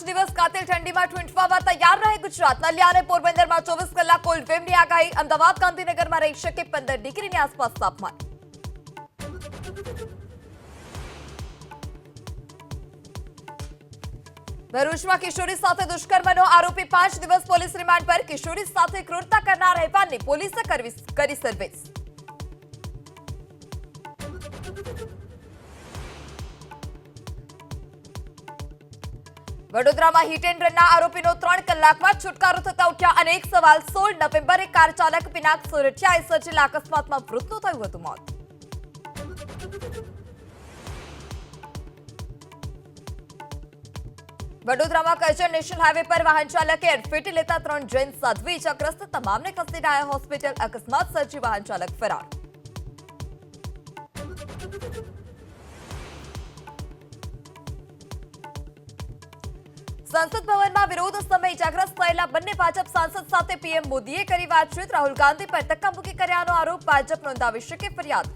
દિવસ કાતિલ ઠંડીમાં ઠૂંઠવામાં તૈયાર રહે ગુજરાત। નલિયા અને પોરબંદરમાં 24 કલાક કોલ્ડ વેવની આગાહી। અમદાવાદ ગાંધીનગરમાં રહી શકે 15 ડિગ્રીની આસપાસ તાપમાન। ભરૂચમાં કિશોરી સાથે દુષ્કર્મનો આરોપી 5 દિવસ પોલીસ રિમાન્ડ પર। કિશોરી સાથે ક્રૂરતા કરનાર રહેવાનની પોલીસે કરી સર્વિસ। વડોદરામાં હિટ એન્ડ રનના આરોપીનો 3 કલાકમાં છુટકારો થતા ઉઠ્યા અનેક સવાલ। 16 નવેમ્બરે કાર ચાલક પિનાક સોરઠિયાએ સર્જેલા અકસ્માતમાં મૃત્યુ થયું હતું મોત। વડોદરામાં કરજણ નેશનલ હાઈવે પર વાહન ચાલકે અડફેટે લેતા 3 જૈન સાધ્વી ઇજાગ્રસ્ત। તમામને ખસેડાયા હોસ્પિટલ। અકસ્માત સર્જી વાહન ચાલક ફરાર। સંસદ ભવનમાં વિરોધ સમયે ઇજાગ્રસ્ત થયેલા બંને ભાજપ સાંસદ સાથે પીએમ મોદીએ કરી વાતચીત। રાહુલ ગાંધી પર ધક્કામુક્કી કર્યાનો આરોપ। ભાજપ નોંધાવી શકે ફરિયાદ।